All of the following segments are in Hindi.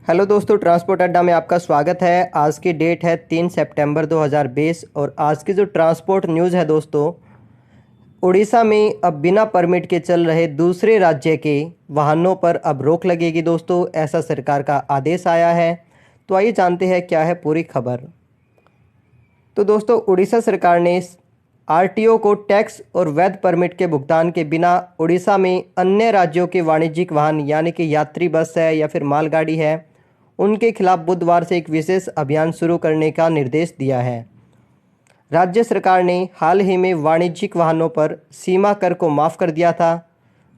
हेलो दोस्तों, ट्रांसपोर्ट अड्डा में आपका स्वागत है। आज की डेट है 3 सितंबर 2020 और आज की जो ट्रांसपोर्ट न्यूज़ है दोस्तों, उड़ीसा में अब बिना परमिट के चल रहे दूसरे राज्य के वाहनों पर अब रोक लगेगी दोस्तों, ऐसा सरकार का आदेश आया है। तो आइए जानते हैं क्या है पूरी खबर। तो दोस्तों, उड़ीसा सरकार ने आरटीओ को टैक्स और वैध परमिट के भुगतान के बिना उड़ीसा में अन्य राज्यों के वाणिज्यिक वाहन यानी कि यात्री बस है या फिर मालगाड़ी है, उनके खिलाफ बुधवार से एक विशेष अभियान शुरू करने का निर्देश दिया है। राज्य सरकार ने हाल ही में वाणिज्यिक वाहनों पर सीमा कर को माफ़ कर दिया था,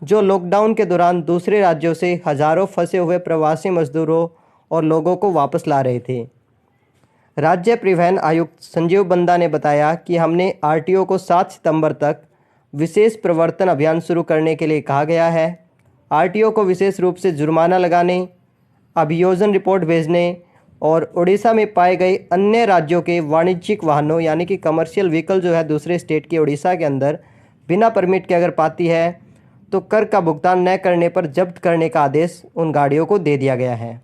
जो लॉकडाउन के दौरान दूसरे राज्यों से हजारों फंसे हुए प्रवासी मजदूरों और लोगों को वापस ला रहे थे। राज्य परिवहन आयुक्त संजीव बंदा ने बताया कि हमने आरटीओ को 7 सितंबर तक विशेष प्रवर्तन अभियान शुरू करने के लिए कहा गया है। आरटीओ को विशेष रूप से जुर्माना लगाने, अभियोजन रिपोर्ट भेजने और उड़ीसा में पाए गए अन्य राज्यों के वाणिज्यिक वाहनों यानी कि कमर्शियल व्हीकल जो है दूसरे स्टेट के उड़ीसा के अंदर बिना परमिट के अगर पाती है तो कर का भुगतान न करने पर जब्त करने का आदेश उन गाड़ियों को दे दिया गया है।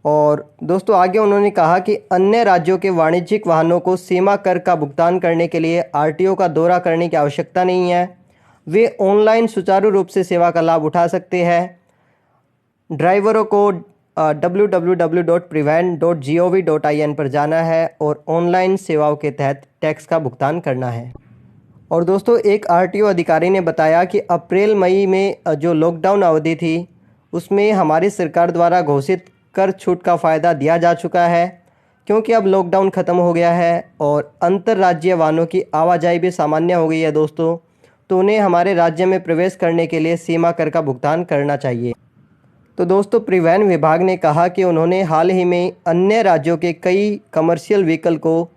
और दोस्तों आगे उन्होंने कहा कि अन्य राज्यों के वाणिज्यिक वाहनों को सीमा कर का भुगतान करने के लिए आरटीओ का दौरा करने की आवश्यकता नहीं है। वे ऑनलाइन सुचारू रूप से सेवा का लाभ उठा सकते हैं। ड्राइवरों को www.prevent.gov.in पर जाना है और ऑनलाइन सेवाओं के तहत टैक्स का भुगतान करना है। और दोस्तों, एक आरटीओ अधिकारी ने बताया कि अप्रैल मई में जो लॉकडाउन अवधि थी उसमें हमारी सरकार द्वारा घोषित कर छूट का फ़ायदा दिया जा चुका है, क्योंकि अब लॉकडाउन ख़त्म हो गया है और अंतर्राज्यीय वाहनों की आवाजाही भी सामान्य हो गई है दोस्तों, तो उन्हें हमारे राज्य में प्रवेश करने के लिए सीमा कर का भुगतान करना चाहिए। तो दोस्तों, परिवहन विभाग ने कहा कि उन्होंने हाल ही में अन्य राज्यों के कई कमर्शियल व्हीकल को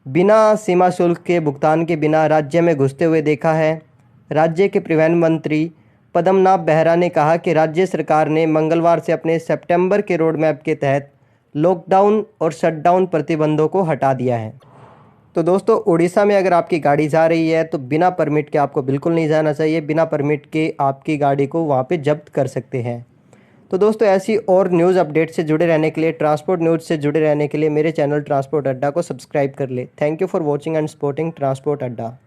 बिना सीमा शुल्क के भुगतान के बिना राज्य में घुसते हुए देखा है। राज्य के परिवहन मंत्री पद्मनाभ बेहरा ने कहा कि राज्य सरकार ने मंगलवार से अपने सितंबर के रोड मैप के तहत लॉकडाउन और शटडाउन प्रतिबंधों को हटा दिया है। तो दोस्तों, उड़ीसा में अगर आपकी गाड़ी जा रही है तो बिना परमिट के आपको बिल्कुल नहीं जाना चाहिए। बिना परमिट के आपकी गाड़ी को वहाँ पे जब्त कर सकते हैं। तो दोस्तों, ऐसी और न्यूज़ अपडेट से जुड़े रहने के लिए, ट्रांसपोर्ट न्यूज़ से जुड़े रहने के लिए मेरे चैनल ट्रांसपोर्ट अड्डा को सब्सक्राइब कर ले। Thank you for watching and supporting transport अड्डा।